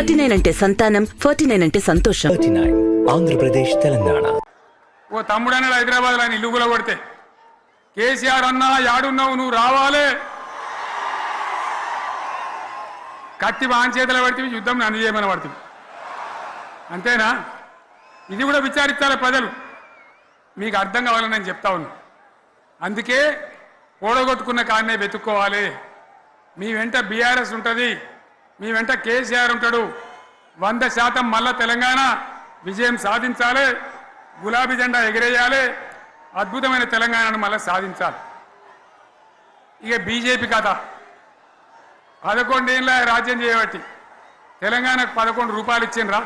39 అంటే సంతానం, 49 అంటే సంతోషం. 39 ఆంధ్రప్రదేశ్ తెలంగాణ. ఓ తమ్ముడన్నాడు హైదరాబాద్ లో ఇల్లు కూడా కొడితే, కేసీఆర్ అన్నా యాడున్నావు నువ్వు రావాలే, కత్తి వాంచేతలు పడితే యుద్ధం నన్ను చేయమని పడుతుంది. అంతేనా? ఇది కూడా విచారించాలి ప్రజలు. మీకు అర్థం కావాలని నేను చెప్తా ఉన్నా. అందుకే ఓడగొట్టుకున్న కాడనే వెతుక్కోవాలి. మీ వెంట బీఆర్ఎస్ ఉంటుంది, మీ వెంట కేసీఆర్ ఉంటాడు. 100% మళ్ళా తెలంగాణ విజయం సాధించాలి, గులాబీ జెండా ఎగిరేయాలి, అద్భుతమైన తెలంగాణను మళ్ళీ సాధించాలి. ఇక బీజేపీ కథ 11 ఏళ్ళ రాజ్యం చేయబట్టి తెలంగాణకు 11 రూపాయలు ఇచ్చిండ్రా?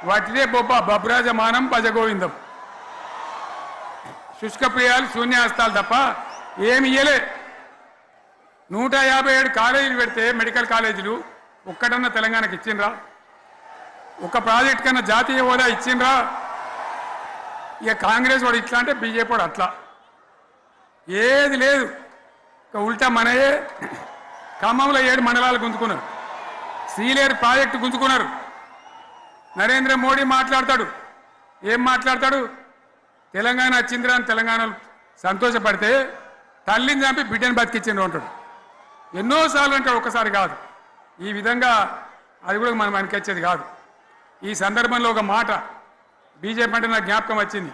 వాటిదే బబ్రాజమానం భజగోవిందం, శుష్క ప్రియాలు శూన్యాస్తాలు తప్ప ఏమి ఇయ్యలే. 157 కాలేజీలు పెడితే మెడికల్ కాలేజీలు ఒక్కటన్నా తెలంగాణకు ఇచ్చిండ్రా? ఒక్క ప్రాజెక్ట్ కన్నా జాతీయ హోదా ఇచ్చిండ్రా? ఇక కాంగ్రెస్ వాడు ఇట్లా అంటే బీజేపీ వాడు అట్లా, ఏది లేదు. ఇక ఉల్టా మనయే ఖమ్మంలో 7 మండలాలు గుంజుకున్నారు, సీలేరు ప్రాజెక్టు గుంజుకున్నారు. నరేంద్ర మోడీ మాట్లాడతాడు, ఏం మాట్లాడతాడు? తెలంగాణ వచ్చిందిరా అని తెలంగాణలో సంతోషపడితే తల్లిని చంపి బిడ్డను బతికిచ్చిండ్రు అంటాడు. ఎన్నోసార్లు అంటాడు, ఒక్కసారి కాదు. ఈ విధంగా అది కూడా మనం అనిపించేది కాదు. ఈ సందర్భంలో ఒక మాట బీజేపీ అంటే నాకు జ్ఞాపకం వచ్చింది.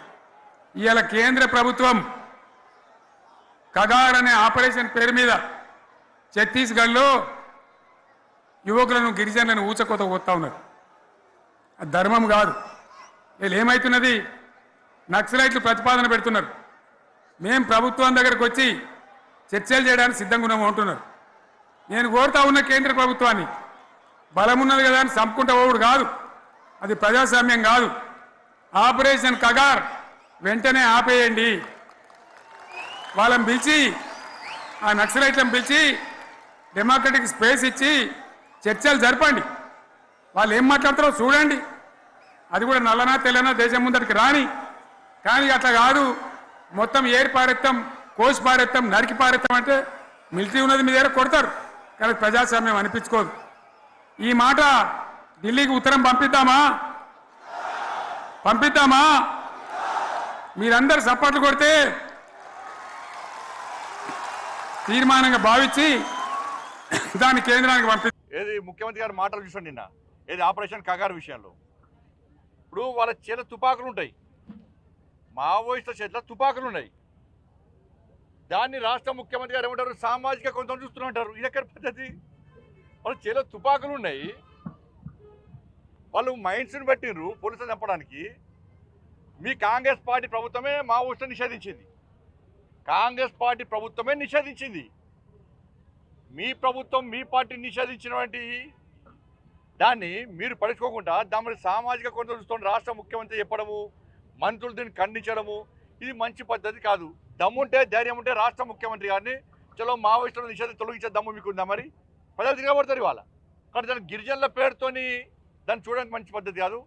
ఇవాళ కేంద్ర ప్రభుత్వం కగార్ అనే ఆపరేషన్ పేరు మీద ఛత్తీస్గఢ్లో యువకులను గిరిజనులను ఊచకోత కొత్తా ఉన్నారు. అది ధర్మం కాదు. వీళ్ళు ఏమవుతున్నది, నక్సలైట్లు ప్రతిపాదన పెడుతున్నారు, మేము ప్రభుత్వం దగ్గరకు వచ్చి చర్చలు చేయడానికి సిద్ధంగా ఉన్నాము అంటున్నారు. నేను కోరుతా ఉన్న కేంద్ర ప్రభుత్వాన్ని, బలమున్నది కదా అని చంపుకుంటా పోవుడు కాదు, అది ప్రజాస్వామ్యం కాదు. ఆపరేషన్ కగార్ వెంటనే ఆపేయండి. వాళ్ళని పిలిచి, ఆ నక్సలైట్లను పిలిచి డెమోక్రటిక్ స్పేస్ ఇచ్చి చర్చలు జరపండి. వాళ్ళు ఏం మాట్లాడతారో చూడండి. అది కూడా నల్లనా తెల్లనా దేశం ముందటికి రాని. కానీ అట్లా కాదు, మొత్తం ఏరి పారెత్తాం, కోసి పారెత్తాం, నరికి పారెత్తాం అంటే మిలిటరీ ఉన్నది మీ దగ్గర కొడతారు. కానీ ప్రజాస్వామ్యం అనిపించుకోదు. ఈ మాట ఢిల్లీకి ఉత్తరం పంపిద్దామా? పంపిద్దామా? మీరందరూ సపోర్ట్లు కొడితే తీర్మానంగా భావించి దాన్ని కేంద్రానికి పంపి. ఏది ముఖ్యమంత్రి గారు మాటలు చూసండి నిన్న, ఏది ఆపరేషన్ కగార్ విషయంలో. ఇప్పుడు వాళ్ళ చేత తుపాకులు ఉంటాయి, మావోయిస్టుల చేతిలో తుపాకులు ఉన్నాయి. దాన్ని రాష్ట్ర ముఖ్యమంత్రి గారు ఏమంటారు, సామాజిక కొంత చూస్తున్నట్టారు. ఇది ఎక్కడ పద్ధతి? వాళ్ళ చేతిలో తుపాకులు ఉన్నాయి, వాళ్ళు మైండ్స్ని పెట్టినరు పోలీసులు చంపడానికి. మీ కాంగ్రెస్ పార్టీ ప్రభుత్వమే మావోయిస్టులు నిషేధించింది, కాంగ్రెస్ పార్టీ ప్రభుత్వమే నిషేధించింది. మీ ప్రభుత్వం మీ పార్టీని నిషేధించినటువంటి దాన్ని మీరు పడుచుకోకుండా దాని సామాజిక కొంత చూస్తున్న రాష్ట్ర ముఖ్యమంత్రి చెప్పడము, మంత్రులు దీన్ని ఖండించడము, ఇది మంచి పద్ధతి కాదు. దమ్ముంటే ధైర్యం ఉంటే రాష్ట్ర ముఖ్యమంత్రి గారిని చలో మావోయిస్టులను నిషేధం తొలగించే దమ్ము మీకుందా? మరి ప్రజలు తిరగబడతారు ఇవాళ. కానీ దాని గిరిజనుల పేరుతోని దాన్ని చూడడానికి మంచి పద్ధతి కాదు.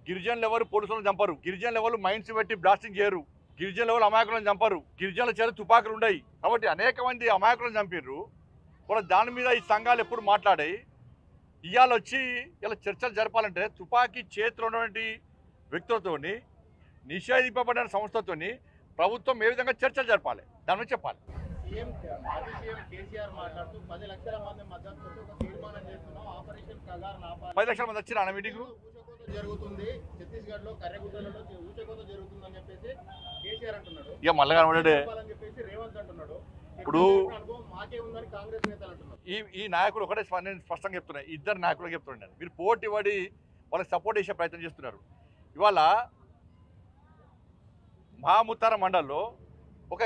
గిరిజనులు ఎవరు పోలీసులను చంపరు, గిరిజనులు ఎవరు మైండ్స్ పెట్టి బ్లాస్టింగ్ చేయరు, గిరిజనులు ఎవరు అమాయకులను చంపరు, గిరిజనుల చేత తుపాకులు ఉన్నాయి. కాబట్టి అనేక మంది అమాయకులను చంపారు. వాళ్ళ దాని మీద ఈ సంఘాలు ఎప్పుడు మాట్లాడాయి. ఇవాళ వచ్చి ఇలా చర్చలు జరపాలంటే తుపాకీ చేతిలో ఉన్నటువంటి వ్యక్తులతోని, నిషేధింపబడిన సంస్థతోని ప్రభుత్వం ఏ విధంగా చర్చలు జరపాలి దాని మీద చెప్పాలి. 10 లక్షల మంది వచ్చిన మీటింగ్ జరుగుతుంది ఛత్తీస్గఢ్ లో కర్రెగుట్టలలో ఊచకోత జరుగుతుందని చెప్పేసి కేసీఆర్ అంటున్నాడు. ఇక మళ్ళీ కనబడే రేవంత్ అంటున్నాడు. ఇప్పుడు మాకే ఉందని కాంగ్రెస్ నేతలు అంటున్నారు. ఈ నాయకుడు ఒకటే నేను స్పష్టంగా చెప్తున్నాను, ఇద్దరు నాయకులు చెప్తున్నాను, మీరు పోటీ పడి వాళ్ళకి సపోర్ట్ చేసే ప్రయత్నం చేస్తున్నారు. ఇవాళ మహాముత్తార మండల్లో ఒక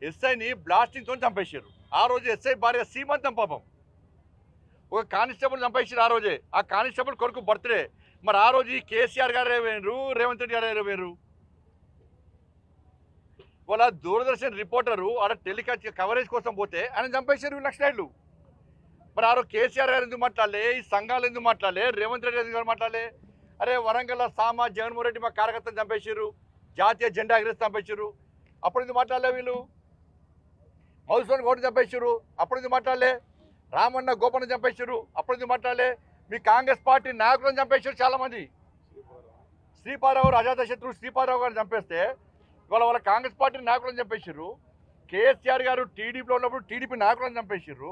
ఎస్ఐని బ్లాస్టింగ్తో చంపేశారు. ఆ రోజు ఎస్ఐ భార్య సీమంతం పాపం. ఒక కానిస్టేబుల్ చంపేసారు ఆ రోజే, ఆ కానిస్టేబుల్ కొడుకు బర్త్డే. మరి ఆ రోజు ఈ కేసీఆర్ గారే వేరు, రేవంత్ రెడ్డి గారే వేరు. వాళ్ళ దూరదర్శన్ రిపోర్టరు ఆడ టెలికాస్ట్ కవరేజ్ కోసం పోతే ఆయన చంపేశారు నక్సలైట్లు. మరి ఆ రోజు కేసీఆర్ గారు ఎందుకు మాట్లాడలే, ఈ సంఘాలు ఎందుకు మాట్లాడలే, రేవంత్ రెడ్డి ఎందుకు మాట్లాడలే? అరే వరంగల్ సామా జగన్మోహన్ రెడ్డి మా కార్యకర్తలు చంపేశారు, జాతీయ జెండా ఎగరేసి చంపేశారు, అప్పుడు ఎందుకు మాట్లాడలే? వీళ్ళు మధుసూదన్ గౌడ్ చంపేశారు, అప్పుడు ఎందుకు మాట్లాడలే? రామన్న గోపన్న చంపేశారు, అప్పుడు ఎందుకు మాట్లాడలే? మీ కాంగ్రెస్ పార్టీ నాయకులను చంపేశారు చాలామంది. శ్రీపాదరావు అజాత శత్రువు శ్రీపాదరావు గారిని చంపేస్తే ఇవాళ వాళ్ళ కాంగ్రెస్ పార్టీ నాయకులను చంపేశారు. కేసీఆర్ గారు టీడీపీలో ఉన్నప్పుడు టీడీపీ నాయకులను చంపేశారు,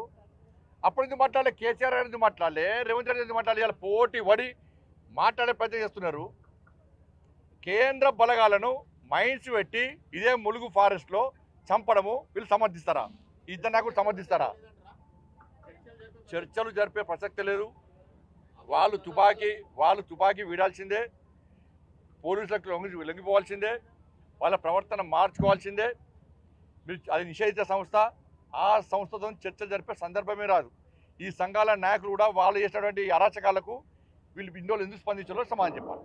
అప్పుడు ఎందుకు మాట్లాడలే? కేసీఆర్ గారు ఎందుకు మాట్లాడలే? రేవంత్ రెడ్డి ఎందుకు మాట్లాడలే? ఇలా పోటీ పడి మాట్లాడే ప్రయత్నం చేస్తున్నారు. కేంద్ర బలగాలను మైన్స్ పెట్టి ఇదే ములుగు ఫారెస్ట్లో చంపడము వీళ్ళు సమర్థిస్తారా? ఇద్దరు నాకు సమర్థిస్తారా? చర్చలు జరిపే ప్రసక్తి లేదు. వాళ్ళు తుపాకీ వీడాల్సిందే, పోలీసులకు లొంగిపోవాల్సిందే, వాళ్ళ ప్రవర్తన మార్చుకోవాల్సిందే. మీరు అది నిషేధిత సంస్థ, ఆ సంస్థతో చర్చ జరిపే సందర్భమే రాదు. ఈ సంఘాల నాయకులు కూడా వాళ్ళు చేసినటువంటి అరాచకాలకు వీళ్ళు ఇందులో ఎందుకు స్పందించాలో సమాధానం చెప్పాలి.